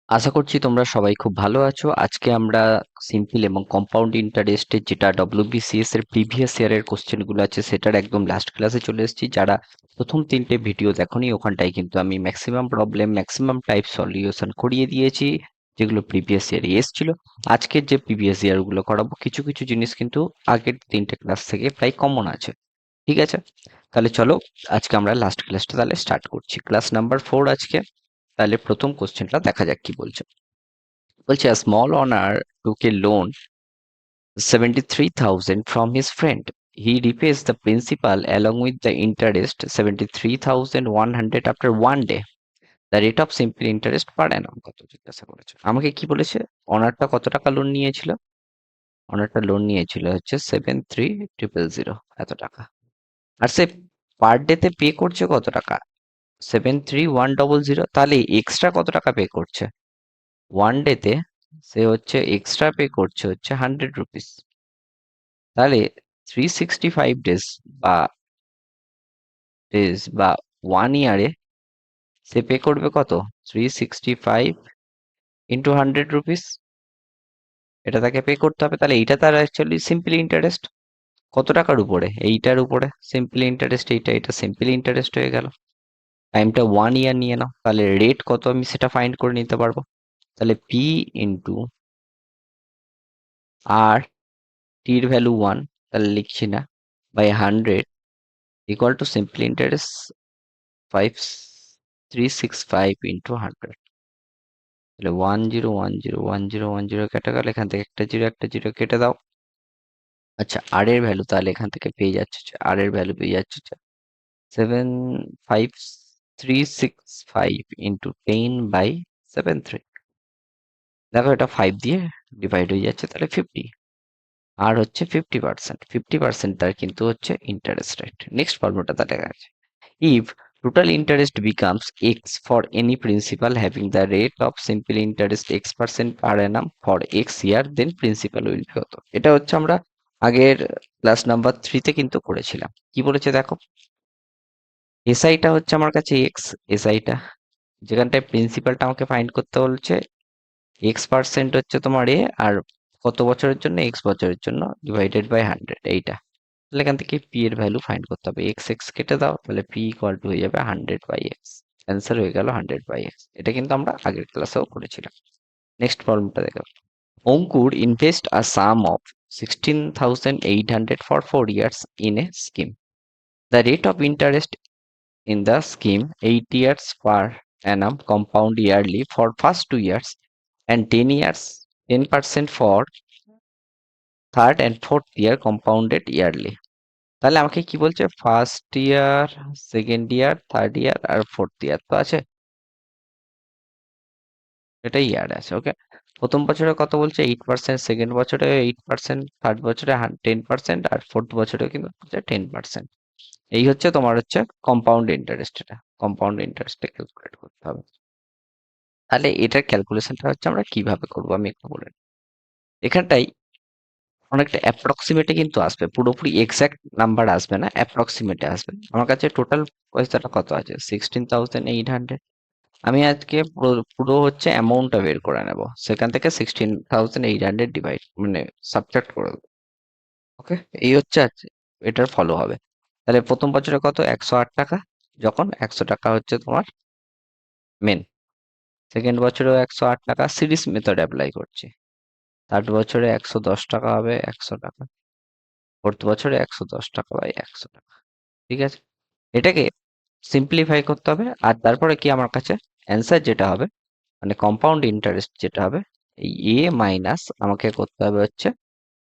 আশা করছি তোমরা সবাই খুব ভালো আছো। আজকে আমরা সিম্পল এবং কম্পাউন্ড ইন্টারেস্টের যেটা ডব্লিউবিসিএস এর প্রিভিয়াস ইয়ারের কোশ্চেন গুলো আছে সেটার একদম লাস্ট ক্লাসে চলে এসেছি। যারা প্রথম তিনটে ভিডিও দেখোনি ওখানটায় কিন্তু আমি maximum problem maximum type solution করিয়ে দিয়েছি, যেগুলো প্রিভিয়াস ইয়ারে এসেছিল। আজকের যে প্রিভিয়াস ইয়ার গুলো করাবো, কিছু কিছু জিনিস কিন্তু আগের তিনটে ক্লাস থেকে প্রায় কমন আছে। ঠিক আছে, তাহলে চলো আজকে আমরা লাস্ট ক্লাসটা তাহলে স্টার্ট করছি। ক্লাস নাম্বার 4 আজকে। তাহলে প্রথম কোশ্চেনটা দেখা যাক কি বলছে। বলছে a small owner took a loan 73,000 from his friend. He repays the principal along with the interest 73,100 after 1 day. The rate of simple interest per annum কত জিজ্ঞাসা করেছে। আমাকে কি বলেছে? অনারটা কত টাকা লোন নিয়েছিল? অনারটা লোন নিয়েছিল হচ্ছে 73,000 এত টাকা। আর সে পার ডেতে পে করছে কত টাকা? 73,100। তাহলে এক্সট্রা কত টাকা পে করছে? 1 ডেতে সে হচ্ছে এক্সট্রা পে করছে হচ্ছে 100 রুপিস। তাহলে 365 ডেজ বা 1 ইয়ারে সে পে করবে কত? 365 × 100 রুপিস। এটা তাকে পে করতে হবে। তাহলে এইটা তার অ্যাকচুয়ালি সিম্পল ইন্টারেস্ট। কত টাকার উপরে? এইটার উপরে সিম্পল ইন্টারেস্ট। এটা সিম্পল ইন্টারেস্ট হয়ে গেল। টাইমটা 1 ইয়ার নিয়ে নাও। তাহলে রেট কত আমি সেটা ফাইন্ড করে নিতে পারবো। তাহলে পি ইন্টু আর, টির ভ্যালু 1, তাহলে লিখছি না, by 100 equal to simple interest 5365 × 100। তাহলে 10101010 কেটে গেল, এখান থেকে একটা জিরো কেটে দাও। আচ্ছা, আর এর ভ্যালু তাহলে এখান থেকে পেয়ে যাচ্ছে, আর এর ভ্যালু পেয়ে যাচ্ছে 75365 × 10/73। দেখো এটা 5 দিয়ে ডিভাইড হয়ে যাচ্ছে, তাহলে 50। আর হচ্ছে 50%, 50% তার কিন্তু হচ্ছে ইন্টারেস্ট রেট। নেক্সট ফর্মুলাটা তাহলে আছে, if total interest becomes x for any principal having the rate of simple interest x% per annum for x year, then principal will be কত? এটা হচ্ছে আমরা আগের ক্লাস নাম্বার 3 তে কিন্তু করেছিলাম। কি বলেছে দেখো, এসআইটা হচ্ছে আমার কাছে এক্স, এসআইটা যেখানটায় প্রিন্সিপালটা আমাকে ফাইন্ড করতে বলছে, x% হচ্ছে তোমার এ, আর কত বছরের জন্য? এক্স বছরের জন্য, ডিভাইডেড বাই 100 এইটা। তাহলে এখান থেকে পি এর ভ্যালু ফাইন্ড করতে হবে। এক্স এক্স কেটে দাও, তাহলে পি ইকুয়াল টু হয়ে যাবে 100/x। অ্যান্সার হয়ে গেল 100/x। এটা কিন্তু আমরা আগের ক্লাসেও করেছিলাম। নেক্সট প্রবলেমটা দেখো, Ankur invest a sum of 16,800 for 4 years in a scheme. The rate of interest in the scheme 8 years per annum compound yearly for first 2 years and 10 years 10% for third and fourth year compounded yearly। তাহলে আমাকে কি বলছে? First year, second year, third year আর fourth year তো আছে, এটা ইয়ার আছে। ওকে, প্রথম বছরে কত বলছে? 8%, সেকেন্ড বছরে 8%, থার্ড বছরে 10%, আর ফোর্থ বছরে কিন্তু 10%। এই হচ্ছে তোমার হচ্ছে কম্পাউন্ড ইন্টারেস্ট। এটা কম্পাউন্ড ইন্টারেস্টটা ক্যালকুলেট করতে হবে। তাহলে এটার ক্যালকুলেশনটা হচ্ছে আমরা কিভাবে করবো আমি একটু বলে নিই। এখানটাই অনেকটা অ্যাপ্রক্সিমেটে কিন্তু আসবে, পুরোপুরি এক্সাক্ট নাম্বার আসবে না, অ্যাপ্রক্সিমেটে আসবে। আমার কাছে টোটাল পয়সাটা কত আছে? 16,800। আমি আজকে পুরো পুরো হচ্ছে অ্যামাউন্টটা বের করে নেব, সেখান থেকে 16,800 ডিভাইড মানে সাবট্রাক্ট করে দেবো। ওকে, এই হচ্ছে আজকে এটার ফলো হবে। তাহলে প্রথম বছরে কত? 108 টাকা, যখন 100 টাকা হচ্ছে তোমার মেন। সেকেন্ড বছরেও 108 টাকা, সিরিজ মেথড অ্যাপ্লাই করছি। থার্ড বছরে 110 টাকা হবে, 100 টাকা। ফোর্থ বছরে 110 টাকা/100 টাকা। ঠিক আছে, এটাকে সিম্পলিফাই করতে হবে। আর তারপরে কি আমার কাছে অ্যান্সার যেটা হবে, মানে কম্পাউন্ড ইন্টারেস্ট যেটা হবে, এই এ মাইনাস আমাকে করতে হবে হচ্ছে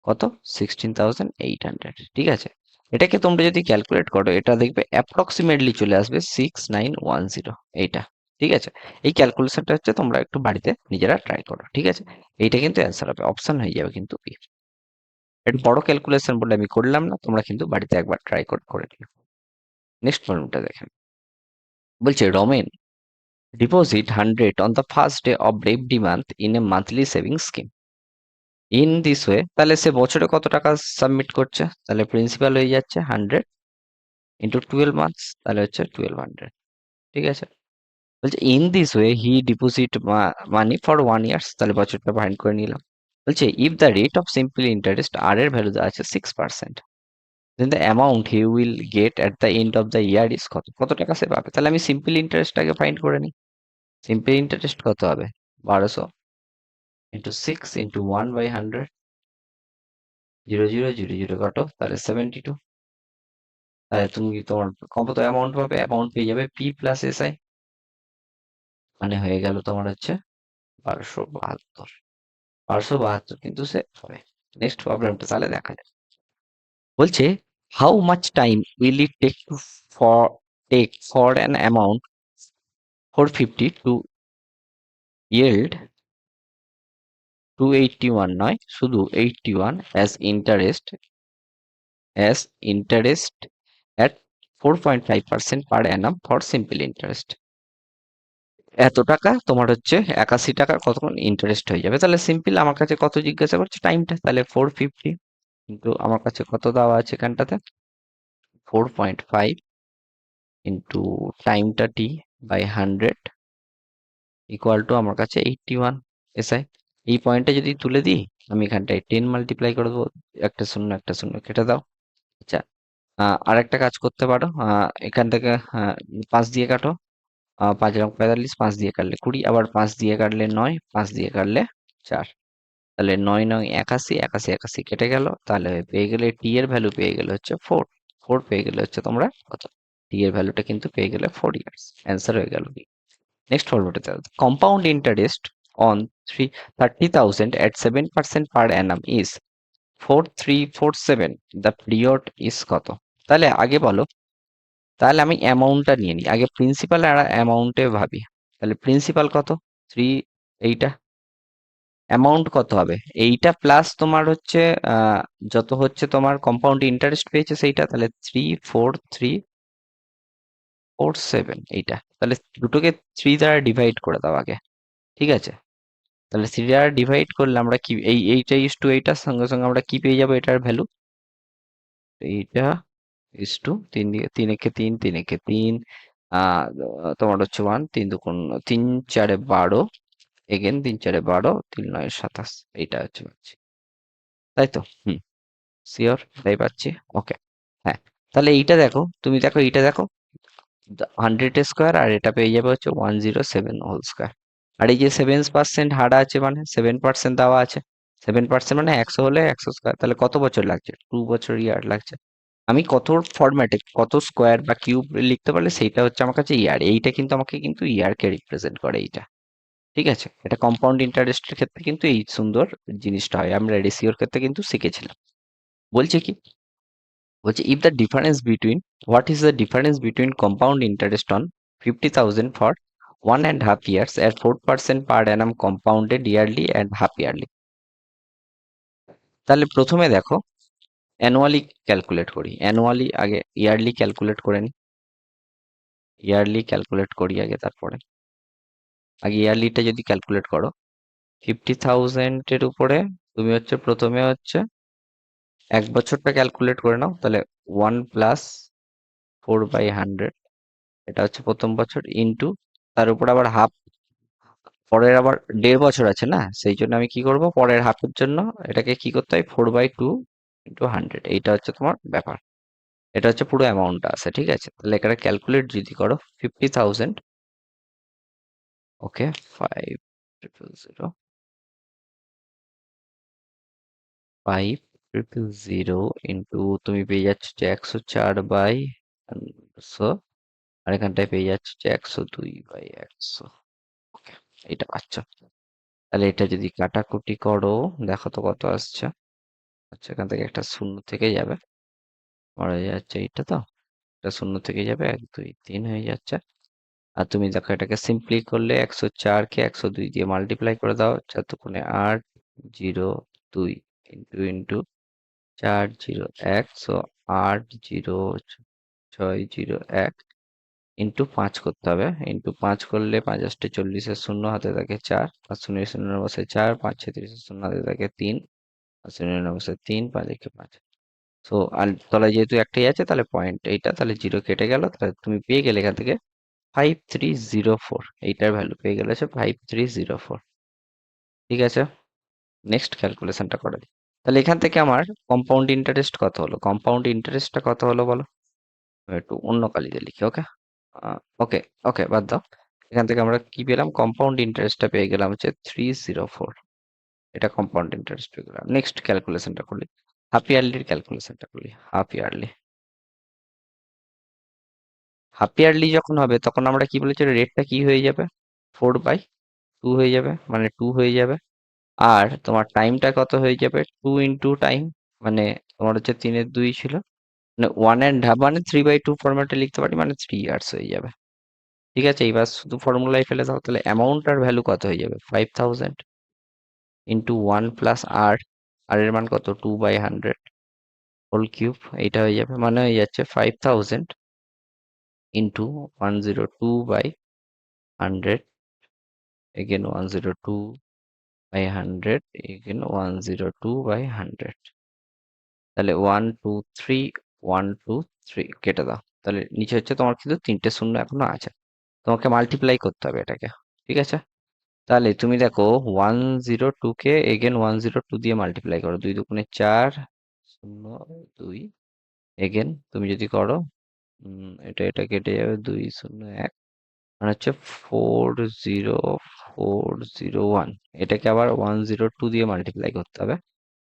কত? 16,800। ঠিক আছে, এটাকে তোমরা যদি ক্যালকুলেট করো, এটা দেখবে অ্যাপ্রক্সিমেটলি চলে আসবে 6910 এইটা। ঠিক আছে, এই ক্যালকুলেশনটা হচ্ছে তোমরা একটু বাড়িতে নিজেরা ট্রাই করো। ঠিক আছে, এইটা কিন্তু অ্যান্সার হবে, অপশন হয়ে যাবে কিন্তু বি। এটা বড় ক্যালকুলেশন বলে আমি করলাম না, তোমরা কিন্তু বাড়িতে একবার ট্রাই করে নিও। নেক্সট প্রবলেমটা দেখেন, বলছে Ramen deposit 100 on the first day of every month in a monthly savings scheme. In this way, তাহলে সে বছরে কত টাকা সাবমিট করছে? তাহলে প্রিন্সিপাল হয়ে যাচ্ছে 100 ইন্টু 12 মান্থস, তাহলে হচ্ছে 1200। ঠিক আছে, বলছে in this way he deposit money for 1 years, তাহলে বছরটা ফাইন্ড করে নিলাম। বলছে if the rate of simple interest R এর ভ্যালু আছে 6%, then the amount he will get at the end of the year is কত, কত টাকা সে পাবে। তাহলে আমি সিম্পল ইন্টারেস্টটাকে ফাইন্ড করে নিই। সিম্পল ইন্টারেস্ট কত হবে, 1200 ইন্টু 6 ইন্টু 1/100, 0 0 0 0 কাটো, তাহলে 72। তাহলে তুমি তোমার কত অ্যামাউন্ট পাবে, অ্যামাউন্ট পেয়ে যাবে পি প্লাস এস আই, মানে হয়ে গেল তোমার হচ্ছে 1272। 1272 কিন্তু সে হবে। নেক্সট প্রবলেমটা তাহলে দেখা যায়। বলছে how much time will it take to for an amount 450 to yield 281, নয় শুধু 81 as interest at 4.5% per annum for simple interest। এত টাকা তোমার হচ্ছে 81 টাকা কতক্ষণ ইন্টারেস্ট হয়ে যাবে। তাহলে সিম্পল আমার কাছে কত জিজ্ঞাসা করছে, টাইমটা, তাহলে 450 কিন্তু আমার কাছে কত দেওয়া আছে এখানটাতে, 4.5 ইন্টু টাইমটা টি বাই 100 ইকুয়াল টু আমার কাছে 81 এসআই। এই পয়েন্টটা যদি তুলে দিই, আমি এখানটায় 10 মাল্টিপ্লাই করে দেবো, একটা শূন্য একটা শূন্য কেটে দাও। আচ্ছা, আরেকটা কাজ করতে পারো, এখান থেকে 5 দিয়ে কাটো, 5 রং 45, 5 দিয়ে কাটলে 20, আবার 5 দিয়ে কাটলে 9, 5 দিয়ে কাটলে 4, তাহলে 9 9 81, 81 81 কেটে গেল, তাহলে পেয়ে গেলে টি এর ভ্যালু পেয়ে গেলে হচ্ছে 4। 4 পেয়ে গেলে হচ্ছে তোমরা কত, টি এর ভ্যালুটা কিন্তু পেয়ে গেলে 4 ইয়ার্স, অ্যান্সার হয়ে গেল। নেক্সট ফরম্যাটে compound interest on 30,000 at 7% per annum is 4347, the period is কত। তাহলে আগে বলো, তাহলে আমি অ্যামাউন্টটা নিয়ে নিই আগে, প্রিন্সিপাল আর অ্যামাউন্টে ভাবি। তাহলে প্রিন্সিপাল কত, 3, এইটা অ্যামাউন্ট কত হবে, এইটা প্লাস তোমার হচ্ছে যত হচ্ছে তোমার কম্পাউন্ড ইন্টারেস্ট পেয়েছে সেইটা, তাহলে 34347 এইটা। তাহলে দুটোকে 3 দ্বারা ডিভাইড করে দাও আগে, ঠিক আছে। তাহলে 3 দ্বারা ডিভাইড করলে আমরা কি, এইটা ইস টু এইটার সঙ্গে সঙ্গে আমরা কি পেয়ে যাবো, এটার ভ্যালু, এইটা ইস টু 3 দিয়ে 3 একে 3, 3 একে 3, তোমার হচ্ছে 1, 3 2 3 4 12, এগেন 3 4 12, 3 9 27, এইটা হচ্ছে পাচ্ছি, তাই তো। শিওর এটাই পাচ্ছি। ওকে, হ্যাঁ। তাহলে এইটা দেখো, তুমি দেখো এইটা দেখো, 100 স্কোয়ার, আর এটা পেয়ে যাবে হচ্ছে 107 হোল স্কোয়ার। আর এই যে 7% হার আছে, মানে 7% দেওয়া আছে, 7% মানে 100 হলে 100 স্কোয়ার, তাহলে কত বছর লাগছে, 2 বছর ইয়ার লাগছে। আমি কত ফরম্যাটে কত স্কোয়ার বা কিউব লিখতে পারলে সেইটা হচ্ছে আমার কাছে ইয়ার, এইটা কিন্তু আমাকে কিন্তু ইয়ারকে রিপ্রেজেন্ট করে এইটা, ঠিক আছে। এটা কম্পাউন্ড ইন্টারেস্টের ক্ষেত্রে কিন্তু এই সুন্দর জিনিসটা হয়, আমরা রেশিওর ক্ষেত্রে কিন্তু শিখেছিলাম। বলছে কি, বলছে if the difference between, what is the difference between compound interest on 50,000 for 1.5 years at 4% per annum compounded yearly and half yearly। তাহলে প্রথমে দেখো অ্যানুয়ালি ক্যালকুলেট করি, অ্যানুয়ালি আগে ইয়ারলি ক্যালকুলেট করে নিই, ইয়ারলি ক্যালকুলেট করি আগে, তারপরে আগে ইয়ারলিটা যদি ক্যালকুলেট করো, 50,000 এর উপরে তুমি হচ্ছে প্রথমে হচ্ছে 1 বছরটা ক্যালকুলেট করে নাও, তাহলে 1+4/100, এটা হচ্ছে প্রথম বছর, ইনটু তার উপর আবার হাফ, পরের আবার 1.5 বছর আছে না, সেই জন্য আমি কি করব, পরের হাফের জন্য এটাকে কি করতে হয়, 4/2 × 100, এইটা হচ্ছে তোমার ব্যাপার। এটা হচ্ছে পুরো অ্যামাউন্টটা আছে, ঠিক আছে। তাহলে এখানে ক্যালকুলেট যদি করো 50,000, ওকে, 5,000 ইন্টু তুমি পেয়ে যাচ্ছ যে 104/100, আর এখানটায় পেয়ে যাচ্ছ যে 102/100, ওকে, এটা পাচ্ছ। তাহলে এটা যদি কাটাকুটি করো, দেখো তো কত আসছে। আচ্ছা, এখান থেকে একটা শূন্য থেকে যাবে, মারা যাচ্ছে এইটা, তো এটা শূন্য থেকে যাবে, 1 2 3 হয়ে যাচ্ছে। আর তুমি দেখো এটাকে সিম্পলি করলে 104কে 102 দিয়ে মাল্টিপ্লাই করে দাও, 4×8 0 2 ইন্টু ইন্টু 4 0 1, 8 0 6 0 1 ইন্টু 5 করতে হবে, ইন্টু 5 করলে 5 8 40, শূন্য হাতে থাকে 4, আর শূন্য শূন্য বসে 4, 5 6 শূন্য হাতে থাকে 3, আর শূন্য বসে 3, 5 1 5। তো আর তলায় যেহেতু একটাই আছে, তাহলে পয়েন্ট এইটা, তাহলে জিরো কেটে গেল, তাহলে তুমি পেয়ে গেলে এখান থেকে 5304, এইটার ভ্যালু পেয়ে গেলে হচ্ছে 5304। ঠিক আছে, নেক্সট ক্যালকুলেশনটা করে দিই। তাহলে এখান থেকে আমার কম্পাউন্ড ইন্টারেস্ট কত হলো, কম্পাউন্ড ইন্টারেস্টটা কত হলো বলো। আমি একটু অন্য কালিতে লিখি, ওকে। ওকে, ওকে, বাদ দাও। এখান থেকে আমরা কি পেলাম, কম্পাউন্ড ইন্টারেস্টটা পেয়ে গেলাম হচ্ছে 304। এটা কম্পাউন্ড ইন্টারেস্ট পেয়ে গেলাম। নেক্সট ক্যালকুলেশনটা করলি, হাফ ইয়ারলির ক্যালকুলেশনটা করলি। হাফ ইয়ারলি, হাফ ইয়ারলি যখন হবে তখন আমরা কি বলেছি, রেটটা কি হয়ে যাবে, 4/2 হয়ে যাবে, মানে 2 হয়ে যাবে। আর তোমার টাইমটা কত হয়ে যাবে, 2 × টাইম, মানে তোমার হচ্ছে 3-এর 2 ছিল, মানে 1.5, মানে 3/2 ফরম্যাটে লিখতে পারি, মানে 3 ইয়ার্স হয়ে যাবে। ঠিক আছে, এবার শুধু ফর্মুলায় ফেলে দাও, তাহলে অ্যামাউন্টটার ভ্যালু কত হয়ে যাবে, 5000 ইন্টু 1 + আর এর মান কত, 2/100 হোল কিউব, এইটা হয়ে যাবে, মানে হয়ে যাচ্ছে 5000 ইন্টু 102/100, এগেন 102/100, এগেন 102/100। তাহলে 123 কেটে দাও। তাহলে নিচে হচ্ছে তোমার কিন্তু 3টে শূন্য এখনো আছে, তোমাকে মাল্টিপ্লাই করতে হবে এটাকে। ঠিক আছে, তাহলে তুমি দেখো 102 কে এগেন 102 দিয়ে মাল্টিপ্লাই করো, 2 × 2 = 4, 0 2, এগেন তুমি যদি করো, এটা কেটে যাবে, 201, মানে হচ্ছে 40401। এটাকে আবার 102 দিয়ে মাল্টিপ্লাই করতে হবে,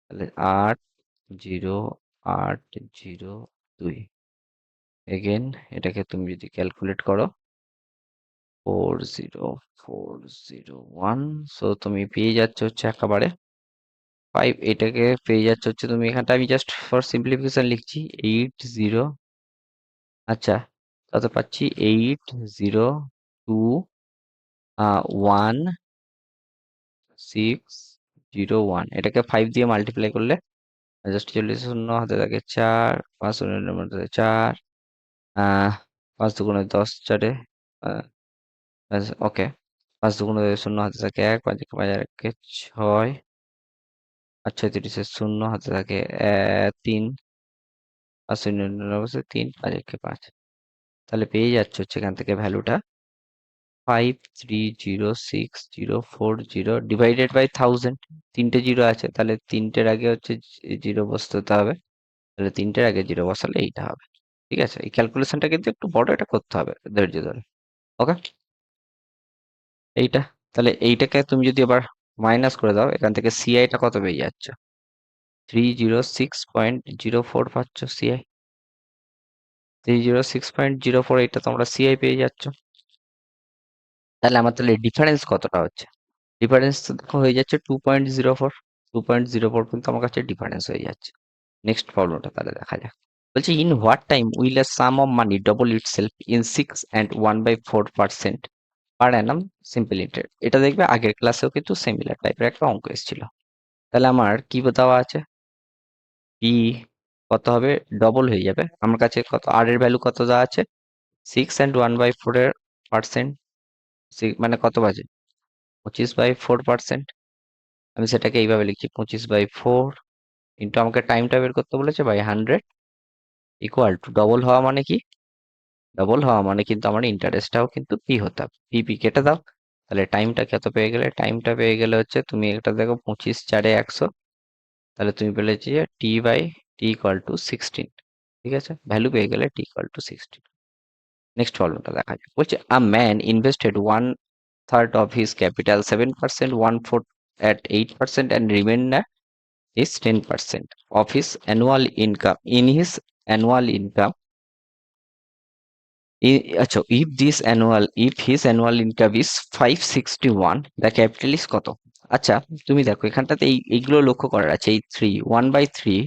তাহলে 80802, এগেন এটাকে তুমি যদি ক্যালকুলেট করো, 40401, সো তুমি পেয়ে যাচ্ছ হচ্ছে একেবারে 5। এটাকে পেয়ে যাচ্ছ হচ্ছে তুমি, এখানটা আমি জাস্ট ফর সিম্পলিফিকেশন লিখছি 80, আচ্ছা, কত পাচ্ছি, 8021601। এটাকে 5 দিয়ে মাল্টিপ্লাই করলে জাস্ট 40 শূন্য হাতে থাকে 4, 5 শূন্যের মধ্যে 4, 5 × 2 = 10, 4-এ, ওকে, 5 × 2 = শূন্য হাতে থাকে 1, 5 × 5 = 6, আচ্ছা 30-এর শূন্য হাতে থাকে 3, 5 শূন্য অবশ্যই 3, 5 × 5, তাহলে পেয়ে যাচ্ছে হচ্ছে এখান থেকে ভ্যালুটা 5306,040 ডিভাইডেড বাই 1000। 3টে জিরো আছে, তাহলে 3টের আগে হচ্ছে জিরো বসাতে হবে, তাহলে 3টের আগে জিরো বসালে এইটা হবে। ঠিক আছে, এই ক্যালকুলেশনটা কিন্তু একটু বড়, এটা করতে হবে ধৈর্য ধরে, ওকে। এইটা, তাহলে এইটাকে তুমি যদি আবার মাইনাস করে দাও, এখান থেকে সিআইটা কত পেয়ে যাচ্ছ, 306.04 পাচ্ছ সিআই, 306.04, এইটা তোমরা সিআই পেয়ে যাচ্ছ। তাহলে আমার তাহলে ডিফারেন্স কতটা হচ্ছে, ডিফারেন্স তো দেখো হয়ে যাচ্ছে 2.04, 2.04 কিন্তু আমার কাছে ডিফারেন্স হয়ে যাচ্ছে। নেক্সট প্রবলেমটা তাহলে দেখা যাক। বলছে in what time will A some of money double it self in 6 and 1/4% per Anam simple interest. এটা দেখবে আগের ক্লাসেও কিন্তু সিমিলার টাইপের একটা অঙ্ক এসেছিল। তাহলে আমার কি দেওয়া আছে, পি কত হবে, ডবল হয়ে যাবে। আমার কাছে কত, আর এর ভ্যালু কত দেওয়া আছে, 6 and 1/4%, মানে কত বাজে, 25/4%। আমি সেটাকে এইভাবে লিখছি, 25/4 ইন্টু, আমাকে টাইমটা বের করতে বলেছে, বাই 100, ইকুয়াল টু ডবল হওয়া মানে কি, ডবল হওয়া মানে কিন্তু আমার ইন্টারেস্টটাও কিন্তু পি হতে হবে। পি কেটে দাও, তাহলে টাইমটা কত পেয়ে গেলে, টাইমটা পেয়ে গেলে হচ্ছে, তুমি এটা দেখো 25/4 = 100, তাহলে তুমি পেলেছি যে T/T = 16। ঠিক আছে, ভ্যালু পেয়ে গেলে T = 16। নেক্সট প্রবলেমটা দেখা যাক। বলছে a man invested 1/3 of his capital 7%, 1/4 at 8%, and remainder is 10% of his annual income. In his annual income, আচ্ছা, if his annual income is 561, the capital is কত। আচ্ছা, তুমি দেখো এখানটাতে এইগুলো লক্ষ্য করার আছে, এই 1/3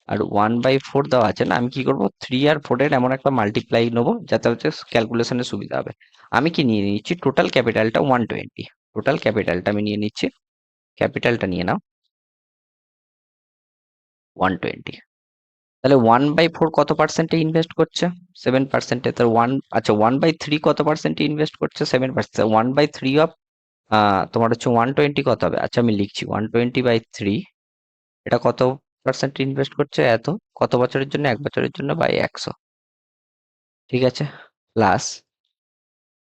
আর 1/4 দেওয়া আছে না, আমি কি করব, 3 আর 4 এর এমন একটা মাল্টিপ্লাই নেবো যাতে হচ্ছে ক্যালকুলেশনে সুবিধা হবে। আমি কি নিয়ে নিচ্ছি, টোটাল ক্যাপিটালটা 120, টোটাল ক্যাপিটালটা আমি নিয়ে নিচ্ছি, ক্যাপিটালটা নিয়ে নাও 120। তাহলে 1/4 কত পার্সেন্টে ইনভেস্ট করছে, 7%। তার আচ্ছা 1/3 কত পার্সেন্টে ইনভেস্ট করছে, 7%। 1/3 অফ তোমার হচ্ছে 120 কত হবে, আচ্ছা আমি লিখছি 120/3, এটা কত পার্সেন্ট ইনভেস্ট করছে, এত, কত বছরের জন্য, 1 বছরের জন্য, বাই 100। ঠিক আছে, প্লাস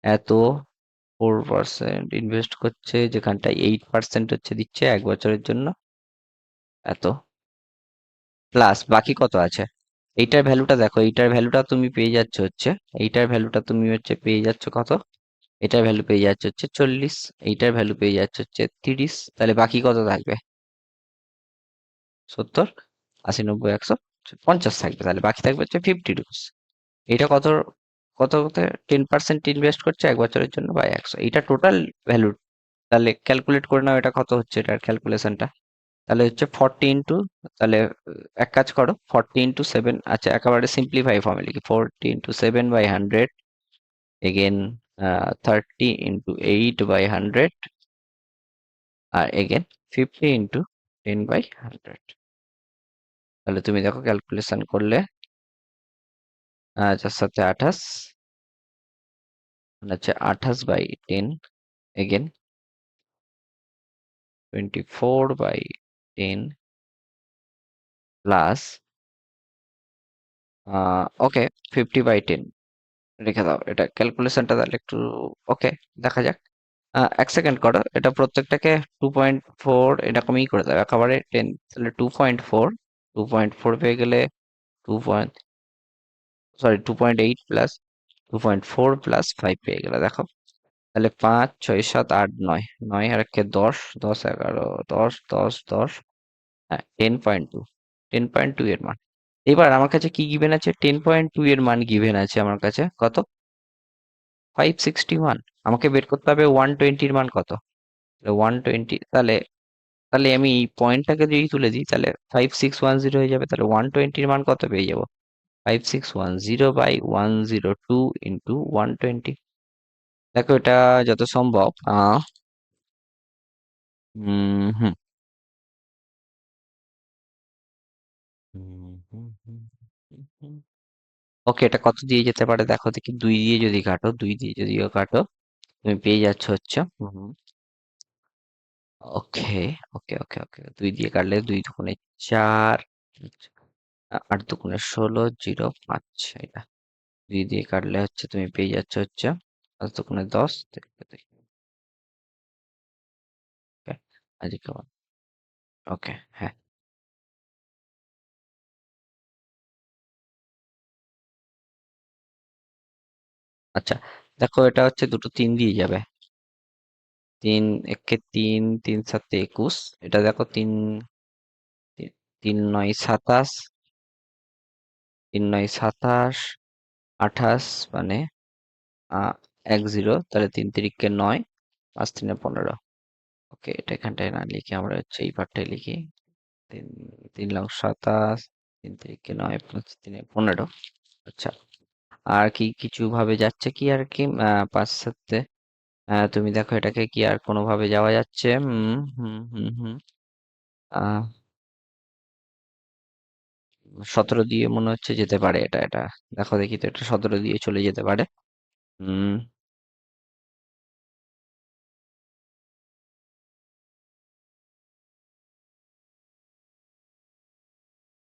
এত 4% ইনভেস্ট করছে, যেখানটায় 8% হচ্ছে দিচ্ছে 1 বছরের জন্য, এত প্লাস বাকি কত আছে। এইটার ভ্যালুটা দেখো, এইটার ভ্যালুটা তুমি পেয়ে যাচ্ছ হচ্ছে, এইটার ভ্যালুটা তুমি হচ্ছে পেয়ে যাচ্ছ কত, এটার ভ্যালু পেয়ে যাচ্ছে হচ্ছে 40, এইটার ভ্যালু পেয়ে যাচ্ছে হচ্ছে 30, তাহলে বাকি কত থাকবে? 70, 80, 90, 150 থাকবে, তাহলে বাকি থাকবে হচ্ছে 50 রুপিস। এটা কত, কততে 10% ইনভেস্ট করছে 1 বছরের জন্য বা 100, এইটা টোটাল ভ্যালু। তাহলে ক্যালকুলেট করে নাও এটা কত হচ্ছে, এটার ক্যালকুলেশনটা। তাহলে হচ্ছে 40 ইন্টু, তাহলে এক কাজ করো, 40 ইন্টু 7, আচ্ছা একেবারে সিম্পলিফাই ফর্মে লিখি, 40 ইন্টু 7/100, এগেন 30 ইন্টু 8/100, আর এগেন 50 ইন্টু 10/100। তাহলে তুমি দেখো ক্যালকুলেশন করলে 4 7 28, মানে হচ্ছে 28/10, এগেন 24/10, প্লাস ওকে 50/10 রেখে দাও। এটা ক্যালকুলেশনটা তাহলে একটু, ওকে, দেখা যাক। 1 সেকেন্ড করো, এটা প্রত্যেকটাকে 2.4 এরকমই করে দাও একেবারে 10, তাহলে 2.4 পেয়ে গেলে, 2.8 প্লাস 2.4 প্লাস 5 পেয়ে গেলে, দেখো তাহলে 5 6 7 8 9, 9 আর একে 10, 10 11, 10 10 10, হ্যাঁ 10.2, 10.2 এর মান। এবার আমার কাছে কি গিভেন আছে, 10.2 এর মান গিভেন আছে আমার কাছে কত, 561। আমাকে বের করতে হবে 120-র মান কত, 120, তাহলে তাহলে আমি এই পয়েন্টটাকে যদি তুলে দিই, তাহলে 5610 হয়ে যাবে, তাহলে 120-র মান কত পেয়ে যাবো, 5610/102 ইন্টু 120। দেখো এটা যত সম্ভব হুম ওকে, এটা কত দিয়ে যেতে পারে দেখো দেখি, 2 দিয়ে যদি কাটো, 2 দিয়ে যদিও কাটো, তুমি পেয়ে যাচ্ছ হচ্ছে ওকে ওকে ওকে ওকে 2 দিয়ে কাটলে 2 দুগুণে 4, 8 দুগুণে 16, 0 5, এটা 2 দিয়ে কাটলে হচ্ছে তুমি পেয়ে যাচ্ছ হচ্ছে 5 দুগুণে 10, ওকে, আজকে ওকে, হ্যাঁ, আচ্ছা দেখো এটা হচ্ছে দুটো 3 দিয়ে যাবে, 3 একে 3, 3 7 21, এটা দেখো 3, 3 9 27, 3 9 27, 28, মানে 10, তাহলে 3 3 9, 5 3 15। ওকে, এটা এখানটায় না লিখে আমরা হচ্ছে এই পার্টটাই লিখি, 3 3 লং 27, 3 3 9, 5 3 15। আচ্ছা, আর কি কিছু ভাবে যাচ্ছে কি আর কি, 5 7, তুমি দেখো এটাকে কি আর কোনোভাবে যাওয়া যাচ্ছে, হুম হুম হুম হুম 17 দিয়ে মনে হচ্ছে যেতে পারে, এটা দেখো দেখি তো, এটা 17 দিয়ে চলে যেতে পারে। হুম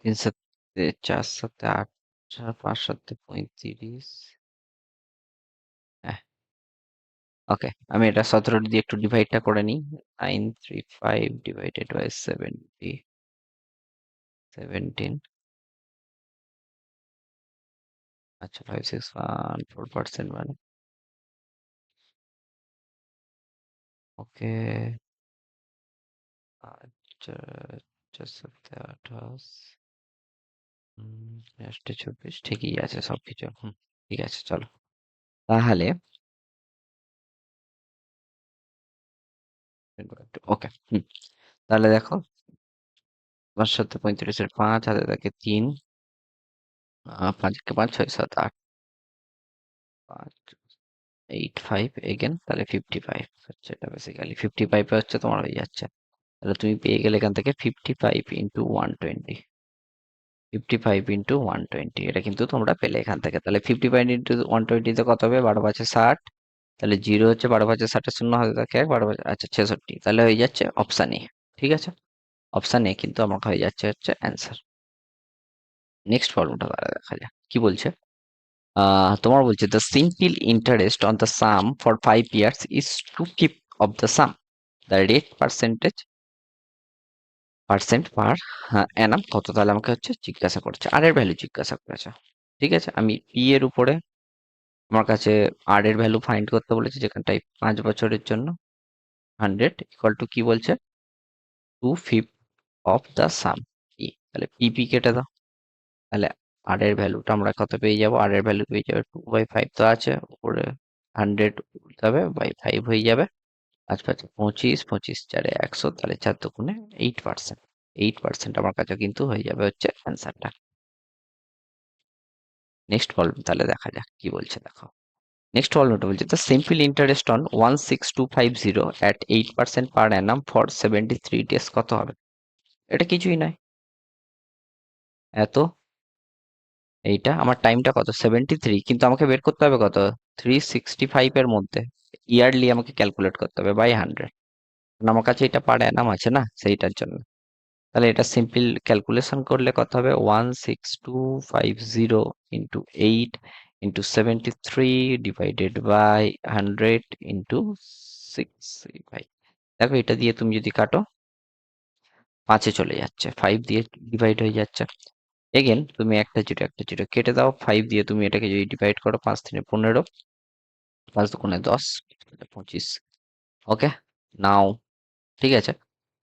3 7 4 7 8, 5 7 35, হ্যাঁ, ওকে, আমি এটা 17 দিয়ে একটু ডিভাইডটা করে নিই, 935 ডিভাইডেড বাই 17, আচ্ছা 5614% মানে, ওকে, আচ্ছা 4 7 28, 24 ঠিকই আছে সবকিছু, ঠিক আছে চলো তাহলে, ওকে, তাহলে দেখো 5 7 35-এর 5, হাতে থাকে 3, 5 কে 5, 6 7 8, 5 8 5, এগেন তাহলে 55 হচ্ছে, এটা বেসিক্যালি 55 হচ্ছে তোমার হয়ে যাচ্ছে। তাহলে তুমি পেয়ে গেলে এখান থেকে 55 ইন্টু 120, এটা কিন্তু তোমরা পেলে এখান থেকে। তাহলে 55 ইন্টু 120 তে কত হবে, 12 5 60, তাহলে জিরো হচ্ছে 12 5 60, শূন্য হাতে থাকে 1, 12 আচ্ছা 66, তাহলে হয়ে যাচ্ছে অপশান এ। ঠিক আছে, অপশান এ কিন্তু আমার হয়ে যাচ্ছে হচ্ছে অ্যান্সার। নেক্সট প্রবলেমটা তাহলে দেখা যাক কি বলছে। তোমার বলছে the simple interest on the sum for 5 years is 2/5 of the sum, the rate percent per annum কত, তাহলে আমাকে হচ্ছে জিজ্ঞাসা করছে, আর এর ভ্যালু জিজ্ঞাসা করেছে। ঠিক আছে, আমি পি এর উপরে আমার কাছে আর এর ভ্যালু ফাইন্ড করতে বলেছে, যেখানটায় 5 বছরের জন্য 100 = কি বলছে, 2/5 অফ দ্য সাম পি, তাহলে পিপি কেটে দাও। তাহলে আর এর ভ্যালুটা আমরা কত পেয়ে যাব, আর এর ভ্যালু পেয়ে যাবে 2/5, তো আছে উপরে 100 উঠতে হবে, বাই 5 হয়ে যাবে। 5 5 25, 25 4 100, তাহলে 4 2 8%। 8% আমার কাছে কিন্তু হয়ে যাবে হচ্ছে অ্যান্সারটা। নেক্সট প্রবলেম তাহলে দেখা যাক কি বলছে, দেখো। নেক্সট প্রবলেমটা বলছে the simple interest on 16250 at 8% per Anam for 73 days কত হবে? এটা কিছুই নয়, এত এইটা আমার টাইমটা কত 73, কিন্তু আমাকে বের করতে হবে কত 365 এর মধ্যে, ইয়ারলি আমাকে ক্যালকুলেট করতে হবে বাই 100, আমার কাছে এটা পার অ্যানাম আছে না, সেইটার জন্য। তাহলে এটা সিম্পল ক্যালকুলেশন করলে কত হবে, 16250 into 8 into 73 divided by 100 into 635। দেখো এটা দিয়ে তুমি যদি কাটো 5-এ চলে যাচ্ছে, 5 দিয়ে ডিভাইড হয়ে যাচ্ছে। এগেন তুমি একটা জিরো কেটে দাও, 5 দিয়ে তুমি এটাকে যদি ডিভাইড করো, 5 3 15, 5 2 10, 25। ওকে, নাও ঠিক আছে,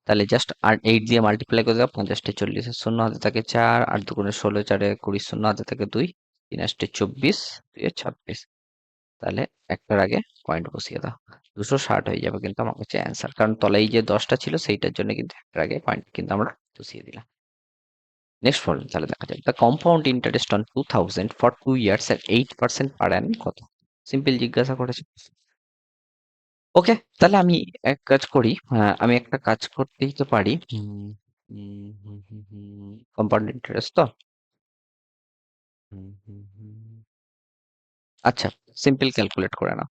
তাহলে জাস্ট আর 8 দিয়ে মাল্টিপ্লাই করে দাও, 50 40, শূন্য হাতে থাকে 4, 8 2 16, 4 20, শূন্য হাতে থাকে 2, 3 24, 2 26। তাহলে একটার আগে পয়েন্ট বসিয়ে দাও, 260 হয়ে যাবে কিন্তু আমার কাছে অ্যান্সার, কারণ তলায় যে 10টা ছিল সেইটার জন্য কিন্তু একটার আগে পয়েন্ট কিন্তু আমরা বসিয়ে দিলাম। নেক্সট প্রবলেম তাহলে দেখা যাক, the compound interest on 2000 for 2 years at 8% per annum কত? সিম্পল জিজ্ঞাসা করেছে। ওকে, তাহলে আমি এক কাজ করি, আমি একটা কাজ করতেই তো পারি। কম্পাউন্ড ইন্টারেস্ট তো, হুম, হুম, হুম। আচ্ছা, সিম্পল ক্যালকুলেট করে নাও।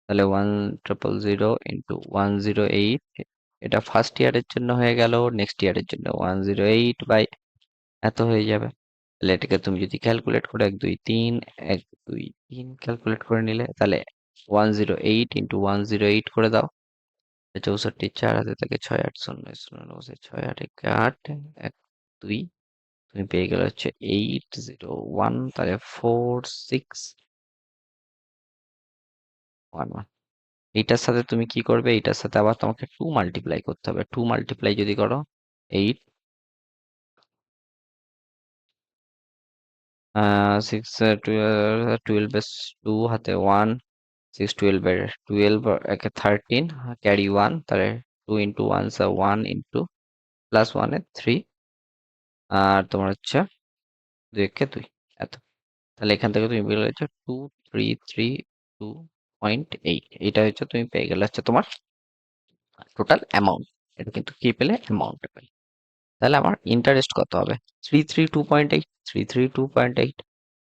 তাহলে 1000 ইন্টু 108, এটা ফার্স্ট ইয়ারের জন্য হয়ে গেল, নেক্সট ইয়ারের জন্য 108 বাই এত হয়ে যাবে। তাহলে এটাকে তুমি যদি ক্যালকুলেট করে 1 2 3 ক্যালকুলেট করে নিলে, তাহলে 108 ইন্টু 108 করে দাও, 64, 4 হাতে থাকে 6 8 0 0 6 8 8 1 2, তুমি পেয়ে গেলে হচ্ছে 801, তাহলে 4611। এইটার সাথে তুমি কি করবে, এইটার সাথে আবার তোমাকে 2 মাল্টিপ্লাই করতে হবে, 2 মাল্টিপ্লাই যদি করো 8 6 12 2 হাতে 1, 6 12 এর 12 একে 13, ক্যারি 1, তাহলে 2 ইন্টু 1 1 ইন্টু প্লাস 1 এ 3, আর তোমার হচ্ছে 2 একে 2, এত। তাহলে এখান থেকে তুমি পেয়ে গেছো 2332.8, এটা হচ্ছে তুমি পেয়ে গেলে হচ্ছে তোমার টোটাল অ্যামাউন্ট। এটা কিন্তু কি পেলে, অ্যামাউন্ট পেলে। তাহলে আমার ইন্টারেস্ট কত হবে, 332.8, 332.8,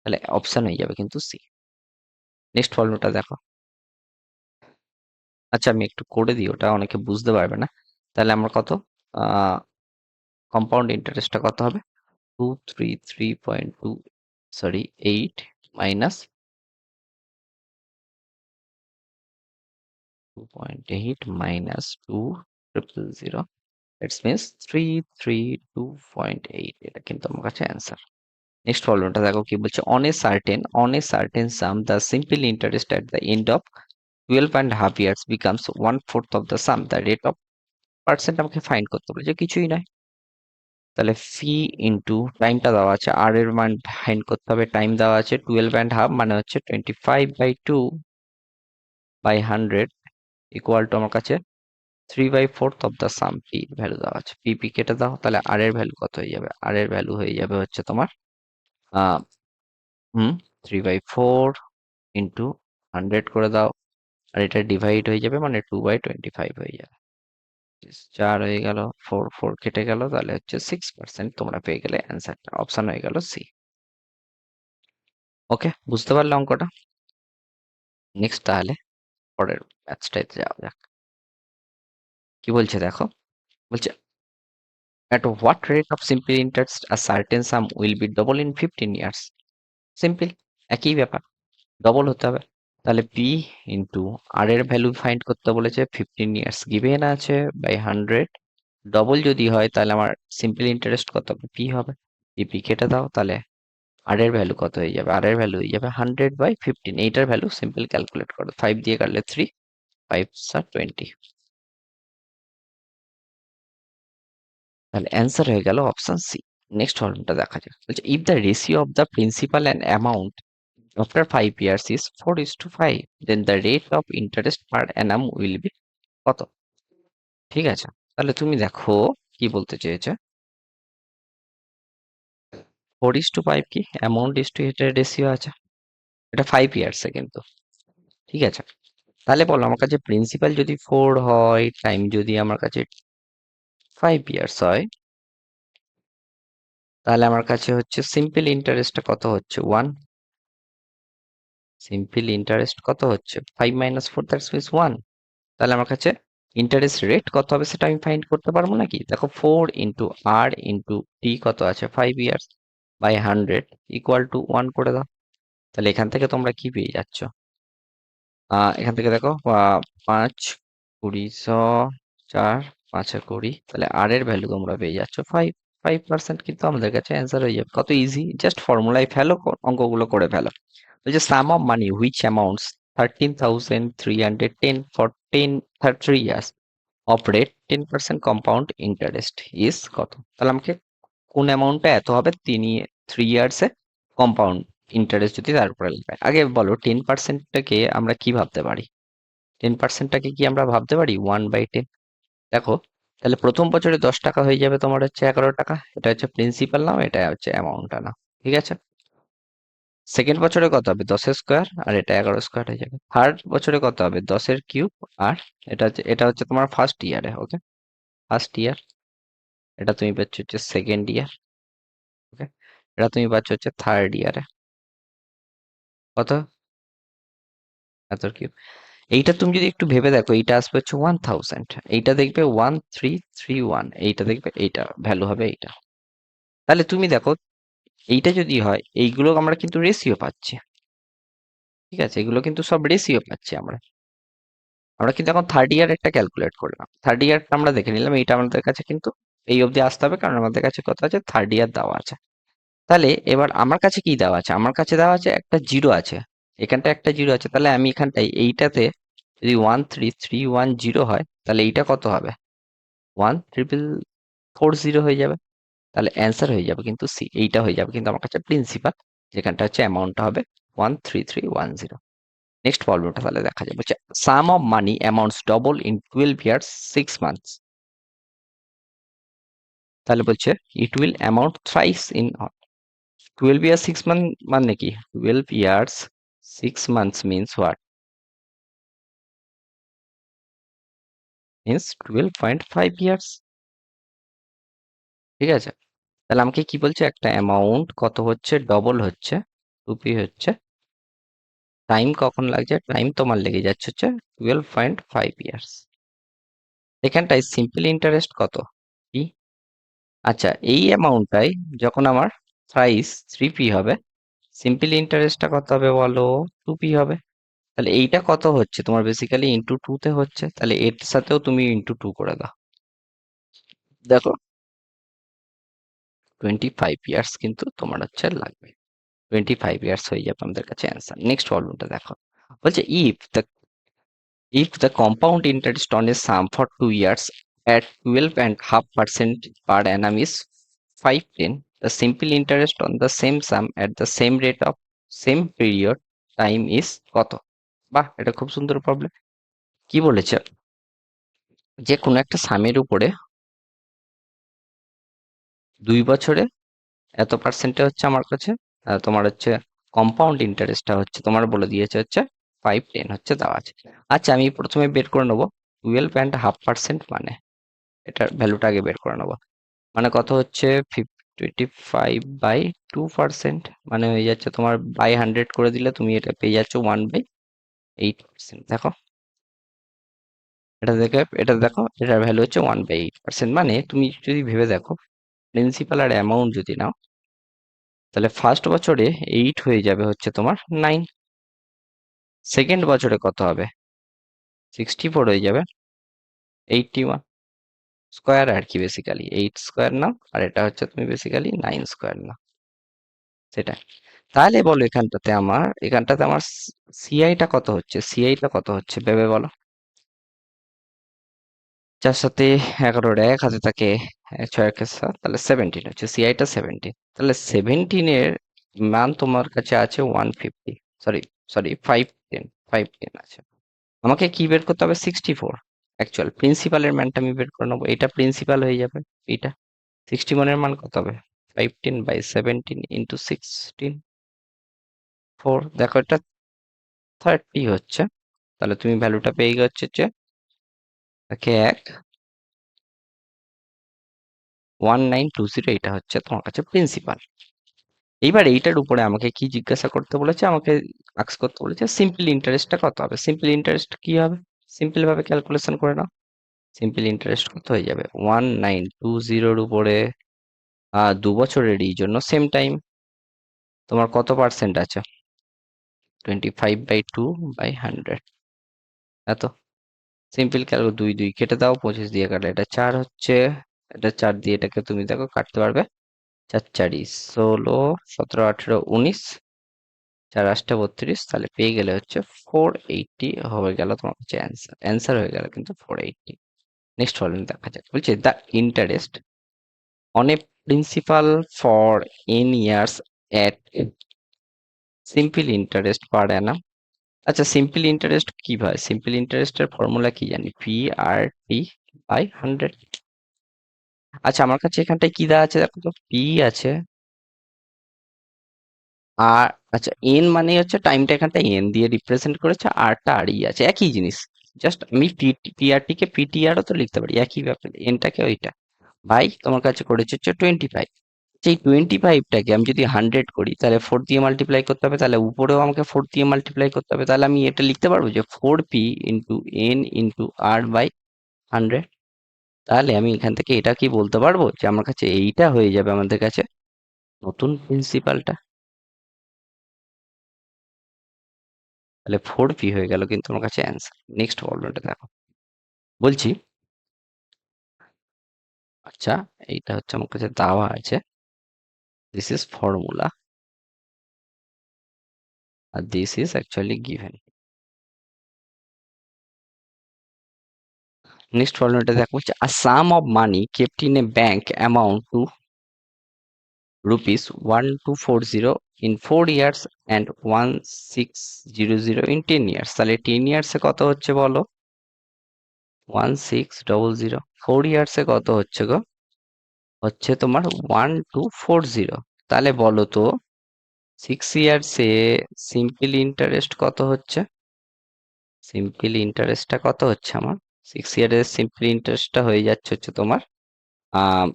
তাহলে অপশন হয়ে যাবে কিন্তু সি। নেক্সট প্রবলেমটা দেখো। আচ্ছা আমি একটু করে দিই, ওটা অনেকে বুঝতে পারবে না। তাহলে আমার কত কম্পাউন্ড ইন্টারেস্টটা কত হবে, 233.2, sorry 8 minus 2.8 minus 2000, it's means 3332.8, এটা কিন্তু আমার কাছে অ্যান্সার। নেক্সট প্রবলেমটা দেখো কি বলছে, on a certain some the simple interest at the end of 12.5 years becomes 1/4 of the sum, the rate of percent আমাকে ফাইন্ড করতে বলেছে, কিছুই নয়। তাহলে ফি ইন্টু টাইমটা দেওয়া আছে, আর এর মান ফাইন্ড করতে হবে, টাইম দেওয়া আছে 12.5, মানে হচ্ছে 25/2 বাই 100 ইকুয়াল টু আমার কাছে 3/4 of the some, P value দেওয়া আছে, পিপি কেটে দাও, তাহলে আর এর ভ্যালু কত হয়ে যাবে, আর এর ভ্যালু হয়ে যাবে হচ্ছে তোমার আহ 3/4 ইন্টু 100 করে দাও, আর এটা ডিভাইড হয়ে যাবে, মানে 2/25 হয়ে যাবে। 4 হয়ে গেল, 4 4 কেটে গেল, তাহলে হচ্ছে 6%, তোমরা পেয়ে গেলে অ্যান্সারটা, অপশন হয়ে গেল সি। ওকে, বুঝতে পারলে অঙ্কটা? নেক্সট তাহলে পরের ম্যাথসটাতে যাওয়া যাক। কি বলছে দেখো, বলছে at what rate of simple interest a certain sum will be double in 15 years? Simple, একই ব্যাপার। ডবল হতে হবে। তাহলে পি ইন্টু আর এর ভ্যালু ফাইন্ড করতে বলেছে, 15 ইয়ার্স গিভেন আছে বাই 100। ডবল যদি হয় তাহলে আমার সিম্পল ইন্টারেস্ট কত হবে, পি হবে। পি কেটে দাও, তাহলে আর এর ভ্যালু কত হয়ে যাবে, আর এর ভ্যালু হয়ে যাবে 100/15। এইটার ভ্যালু সিম্পল ক্যালকুলেট করো, 5 দিয়ে কাটলে 3, 5 20। তাহলে অ্যান্সার হয়ে গেল অপশন সি। নেক্সট প্রবলেমটা দেখা যাক, বলছে if the ratio of the principal and amount after 5 years is 4:5, then the rate of interest per annum will be কত? ঠিক আছে, তাহলে তুমি দেখো কি বলতে চেয়েছে। 4:5 কি অ্যামাউন্ট ইস টু এটার রেশিও আছে, এটা 5 ইয়ার্সে কিন্তু। ঠিক আছে, তাহলে বলো আমার কাছে প্রিন্সিপাল যদি 4 হয়, টাইম যদি আমার কাছে 5 ইয়ার্স হয়, তাহলে আমার কাছে হচ্ছে সিম্পল ইন্টারেস্টটা কত হচ্ছে, 1। সিম্পল ইন্টারেস্ট কত হচ্ছে, 5 - 4 দ্যাটস মিন্স 1। তাহলে আমার কাছে ইন্টারেস্ট রেট কত হবে সেটা আমি ফাইন্ড করতে পারবো নাকি? দেখো 4 ইন্টু আর ইন্টু টি কত আছে, 5 ইয়ার্স বাই 100 ইকুয়াল টু 1 করে দাও। তাহলে এখান থেকে তোমরা কি পেয়ে যাচ্ছ, এখান থেকে দেখো 5 20 4 5 20, তাহলে আর এর ভ্যালু তোমরা পেয়ে যাচ্ছ 5%। কিন্তু আমাদের কাছে অ্যান্সার হয়ে যাবে, কত ইজি, জাস্ট ফর্মুলায় ফেলো, অঙ্কগুলো করে ফেলো। ওই যে sum of money which amounts 13,310 for 3 years of rate 10% compound interest is কত? তাহলে আমাকে কোন অ্যামাউন্টটা এত হবে 3 ইয়ার্সে কম্পাউন্ড ইন্টারেস্ট যদি তার উপরে লাগে। আগে বলো 10%টাকে আমরা কি ভাবতে পারি, 10%টাকে কি আমরা ভাবতে পারি 1/10। দেখো, তাহলে প্রথম বছরে 10 টাকা হয়ে যাবে তোমার হচ্ছে 11 টাকা, এটা হচ্ছে প্রিন্সিপাল নাও, এটা হচ্ছে অ্যামাউন্টটা নাও। ঠিক আছে, সেকেন্ড বছরে কত হবে 10 স্কোয়ার, আর এটা 11 স্কোয়ার হয়ে যাবে। থার্ড বছরে কত হবে 10 কিউব, আর এটা হচ্ছে তোমার ফার্স্ট ইয়ারে। ওকে, ফার্স্ট ইয়ার। এটা তুমি পাচ্ছ হচ্ছে সেকেন্ড ইয়ার। ওকে, এটা তুমি পাচ্ছ হচ্ছে থার্ড ইয়ারে। কত, এত কিউব। এইটা তুমি যদি একটু ভেবে দেখো, এইটা আসবে হচ্ছে 1000, এইটা দেখবে 1331, এইটা দেখবে এইটা ভ্যালু হবে এইটা। তাহলে তুমি দেখো, এইটা যদি হয়, এইগুলো আমরা কিন্তু রেশিও পাচ্ছি। ঠিক আছে, এগুলো কিন্তু সব রেশিও পাচ্ছি আমরা। আমরা কিন্তু এখন থার্ড ইয়ার একটা ক্যালকুলেট করলাম, থার্ড ইয়ারটা আমরা দেখে নিলাম, এইটা আমাদের কাছে কিন্তু এই অবধি আসতে হবে, কারণ আমাদের কাছে কত আছে, থার্ড ইয়ার দেওয়া আছে। তাহলে এবার আমার কাছে কি দেওয়া আছে, আমার কাছে দেওয়া আছে একটা জিরো আছে, এখানটা একটা জিরো আছে। তাহলে আমি এখানটায় এইটাতে যদি 13310 হয়, তাহলে এইটা কত হবে, 13440 হয়ে যাবে। তাহলে অ্যান্সার হয়ে যাবে কিন্তু সি, এইটা হয়ে যাবে কিন্তু আমার কাছে প্রিন্সিপাল, যেখানটা হচ্ছে অ্যামাউন্টটা হবে 13310। নেক্সট প্রবলেমটা তাহলে দেখা যাবে, হচ্ছে sum of money amounts double in 12 years 6 months। তাহলে বলছে it will amount thrice in 12 years 6 months, মানে কি 12 years 6 months means what, means 12.5 years। ঠিক আছে, তাহলে আমাকে কি বলছে, একটা অ্যামাউন্ট কত হচ্ছে, ডবল হচ্ছে, টুপি হচ্ছে, টাইম কখন লাগছে, টাইম তোমার লেগে যাচ্ছে হচ্ছে 12.5 years। এখানটায় সিম্পল ইন্টারেস্ট কত, কি? আচ্ছা, এই অ্যামাউন্টটাই যখন আমার প্রাইস 3p হবে, সিম্পল ইন্টারেস্টটা কত হবে বলো, 2p হবে। তাহলে এইটা কত হচ্ছে তোমার, বেসিক্যালি ইন্টু টু তে হচ্ছে, তাহলে এর সাথেও তুমি ইন্টু টু করে দাও। দেখো 25 ইয়ার্স কিন্তু তোমার হচ্ছে লাগবে, 25 ইয়ার্স হয়ে যাবে আমাদের কাছে অ্যান্সার। নেক্সট প্রবলেমটা দেখো, বলছে if the compound interest on a sum for 2 years at 12.5% per annum is 510, the simple interest on the same sum at the same rate of same period time is কত? বাহ, এটা খুব সুন্দর problem. কি বলেছে, যে কোনো একটা সামের উপরে 2 বছরে এত পার্সেন্টে হচ্ছে আমার কাছে, তোমার হচ্ছে কম্পাউন্ড ইন্টারেস্টটা হচ্ছে তোমার বলে দিয়েছে হচ্ছে 510 হচ্ছে দেওয়া আছে। আচ্ছা, আমি প্রথমে বের করে নেবো 12.5% মানে, এটার ভ্যালুটা আগে বের করে নেবো। মানে কত হচ্ছে, 25/2%, মানে হয়ে যাচ্ছে তোমার বাই 100 করে দিলে তুমি এটা পেয়ে যাচ্ছ 1/8%। দেখো, এটা দেখো এটার ভ্যালু হচ্ছে 1/8%, মানে তুমি যদি ভেবে দেখো, প্রিন্সিপাল আর অ্যামাউন্ট যদি নাও, তাহলে ফার্স্ট বছরে 8 হয়ে যাবে হচ্ছে তোমার 9। সেকেন্ড বছরে কত হবে? 64 হয়ে যাবে। 81 স্কোয়ার আর কি, বেসিক্যালি 8 স্কোয়ার না, আর এটা হচ্ছে তুমি বেসিক্যালি 9 স্কোয়ার না, সেটা। তাহলে বলো এখানটাতে আমার সিআইটা কত হচ্ছে? সিআইটা কত হচ্ছে ভেবে বলো। 4 সাথে 11 এক হাতে থাকে 6 একে 7, তাহলে 17 হচ্ছে সিআইটা 17। তাহলে 17 এর মান তোমার কাছে আছে 150, সরি সরি 510, 510 আছে। আমাকে কি বের করতে হবে? 64। অ্যাকচুয়াল প্রিন্সিপালের মানটা আমি বের করে নেবো, এটা প্রিন্সিপাল হয়ে যাবে। এটা 61 এর মান কত হবে? 15/17 ইন্টু 16, 4, দেখো এটা 30 হচ্ছে। তাহলে তুমি ভ্যালুটা পেয়ে গেছে যে একে 1920, এটা হচ্ছে তোমার কাছে প্রিন্সিপাল। এইবার এইটার উপরে আমাকে কি জিজ্ঞাসা করতে বলেছে? আমাকে আস্ক করতে বলেছে সিম্পল ইন্টারেস্টটা কত হবে। সিম্পল ইন্টারেস্ট কি হবে? সিম্পল ভাবে ক্যালকুলেশন করে নাও। সিম্পল ইন্টারেস্ট কত হয়ে যাবে? 1920 উপরে 2 বছরেরই জন্য সেম টাইম তোমার কত পার্সেন্ট আছে? 25/2/100, এত সিম্পল ক্যালকুলেট। 2 2 কেটে দাও, 25 দিয়ে কাটলে এটা 4 হচ্ছে। এটা 4 দিয়ে এটাকে তুমি দেখো কাটতে পারবে। 4 4ই 16, 17 18 19, 4 8 32, তাহলে পেয়ে গেলে হচ্ছে 480 হয়ে গেল তোমার কাছে অ্যান্সার। অ্যান্সার হয়ে গেল কিন্তু 480। নেক্সট প্রবলেম দেখা যাক। বলছে the interest on a principal for n years at simple interest per Anam. আচ্ছা, সিম্পল ইন্টারেস্ট কি হয়? সিম্পল ইন্টারেস্টের ফর্মুলা কি জানি? PRT/100। আচ্ছা, আমার কাছে এখানটায় কি দেওয়া আছে দেখো তো, পি আছে আর, আচ্ছা এন মানে হচ্ছে টাইমটা এখানটা এন দিয়ে রিপ্রেজেন্ট করেছে, আরটা আর ই আছে, একই জিনিস। জাস্ট আমি পিআরটি কে পিটিআরও তো লিখতে পারি, একই ব্যাপার। এনটাকে ওইটা ভাই তোমার কাছে করেছে হচ্ছে 25। সেই 25টাকে আমি যদি 100 করি, তাহলে 4 দিয়ে মাল্টিপ্লাই করতে হবে, তাহলে উপরেও আমাকে 4 দিয়ে মাল্টিপ্লাই করতে হবে। তাহলে আমি এটা লিখতে পারবো যে 4p into n into r by 100। তাহলে আমি এখান থেকে এটা কি বলতে পারবো যে আমার কাছে এইটা হয়ে যাবে আমাদের কাছে নতুন প্রিন্সিপালটা। তাহলে 4p হয়ে গেল কিন্তু আমার কাছে অ্যান্সার। নেক্সট প্রবলেমটা দেখো। বলছি আচ্ছা, এইটা হচ্ছে আমার কাছে দেওয়া আছে, দিস ইজ ফর্মুলা আর this is actually given. Next প্রবলেমটা দেখো, হচ্ছে a sum of money kept in a bank amount to rupees 1240 in 4 years and 1600 in 10 years। তাহলে 10 years এ কত হচ্ছে বলো? 1600। 4 years এ কত হচ্ছে গো? হচ্ছে তোমার 1240। তাহলে বলো তো 6 years এ সিম্পল ইন্টারেস্ট কত হচ্ছে? সিম্পল ইন্টারেস্টটা কত হচ্ছে আমার? 6 ইয়ার এর সিম্পল ইন্টারেস্টটা হয়ে যাচ্ছে হচ্ছে তোমার আহ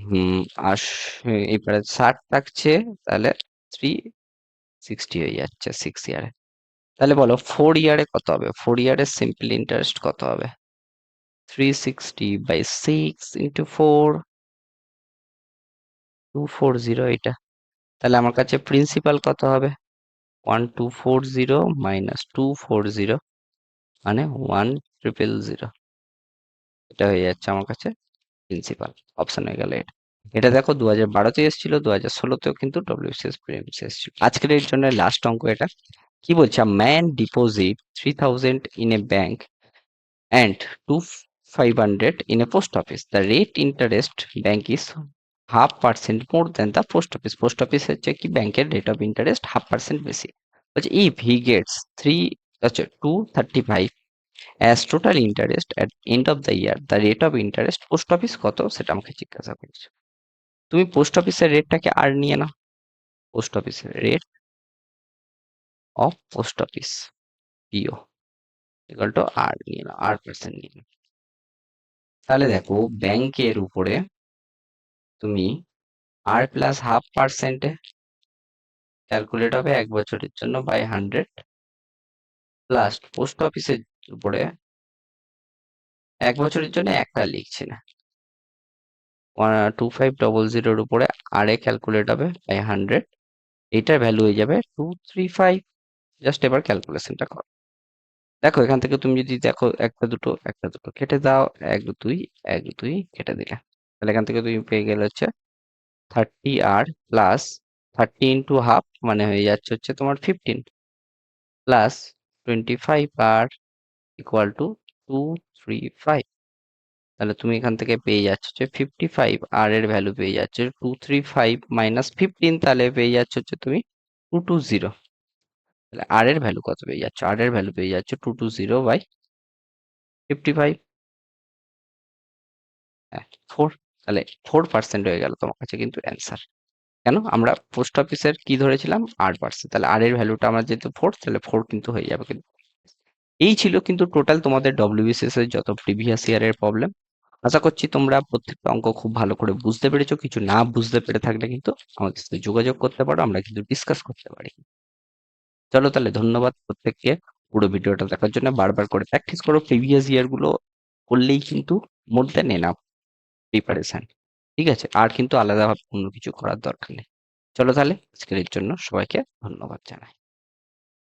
হুম আশ এবারে 60 থাকছে, তাহলে 360 হয়ে যাচ্ছে 6 ইয়ারে। তাহলে বলো 4 ইয়ারে কত হবে? 4 ইয়ারের সিম্পল ইন্টারেস্ট কত হবে? 360/6 ইন্টু 4, 240 এটা। তাহলে আমার কাছে প্রিন্সিপাল কত হবে? 1240 মাইনাস 240 মানে 1000। এটা হয়ে যাচ্ছে আমার কাছে প্রিন্সিপাল। অপশন হয়ে গেল এটা। এটা দেখো 2012-তে এসেছিল, 2016-তেও কিন্তু ডব্লিউবিসিএস প্রিলিমস এসেছিল। আজকের এর জন্য লাস্ট অঙ্ক এটা। কি বলছে? Man deposit 3000 in a bank and 2500 in a post office. The rate interest bank is 0.5% more than the post office. Post office হচ্ছে কি ব্যাংকের রেট অফ ইন্টারেস্ট 0.5% বেশি। বলছে if he gets 235 as total interest at and of the year, the rate of interest post office কত সেটা আমাকে জিজ্ঞাসা করছে। তুমি পোস্ট অফিসের রেটটাকে আর নিয়ে নাও। পোস্ট অফিসের rate of post office PO equal to R নিয়ে নাও, আর% নিয়ে নাও। তাহলে দেখো ব্যাংকের উপরে তুমি R+0.5%-এ ক্যালকুলেট হবে 1 বছরের জন্য বাই 100, প্লাস পোস্ট অফিসের উপরে 1 বছরের জন্য একটা লিখছি না, 2500 উপরে আর এ ক্যালকুলেট হবে বাই 100, এটার ভ্যালু হয়ে যাবে 235। জাস্ট এবার ক্যালকুলেশনটা করো। দেখো এখান থেকে তুমি যদি দেখো একটা দুটো কেটে দাও, 1 2 1 2 কেটে দিলে, তাহলে এখান থেকে তুমি পেয়ে গেলে হচ্ছে 30R প্লাস 30 × 1/2 মানে হয়ে যাচ্ছে হচ্ছে তোমার 15 প্লাস 25R ইকুয়াল টু 235। তাহলে তুমি এখান থেকে পেয়ে যাচ্ছ যে 55, আর এর ভ্যালু পেয়ে যাচ্ছে 235 মাইনাস 15, তাহলে পেয়ে যাচ্ছ হচ্ছে তুমি 220। তাহলে আর এর ভ্যালু কত পেয়ে যাচ্ছ? আর এর ভ্যালু পেয়ে যাচ্ছে 220/55, হ্যাঁ 4। তাহলে 4% হয়ে গেল তোমার কাছে কিন্তু অ্যান্সার। কেন? আমরা পোস্ট অফিসের কি ধরেছিলাম? 8%। তাহলে আর এর ভ্যালুটা আমার যেহেতু 4, তাহলে 4 কিন্তু হয়ে যাবে কিন্তু। এই ছিল কিন্তু টোটাল তোমাদের ডব্লিউবিসিএস এর যত প্রিভিয়াস ইয়ারের প্রবলেম। আশা করছি তোমরা প্রত্যেকটা অঙ্ক খুব ভালো করে বুঝতে পেরেছো। কিছু না বুঝতে পেরে থাকলে কিন্তু আমাদের সাথে যোগাযোগ করতে পারো, আমরা কিন্তু ডিসকাস করতে পারি। চলো তাহলে, ধন্যবাদ প্রত্যেককে পুরো ভিডিওটা দেখার জন্য। বারবার করে প্র্যাকটিস করো, প্রিভিয়াস ইয়ার গুলো করলেই কিন্তু মোর দ্যান এনাফ প্রিপারেশন। ঠিক আছে, আর কিন্তু আলাদাভাবে অন্য কিছু করার দরকার নেই। চলো তাহলে, আজকের এর জন্য সবাইকে ধন্যবাদ জানাই।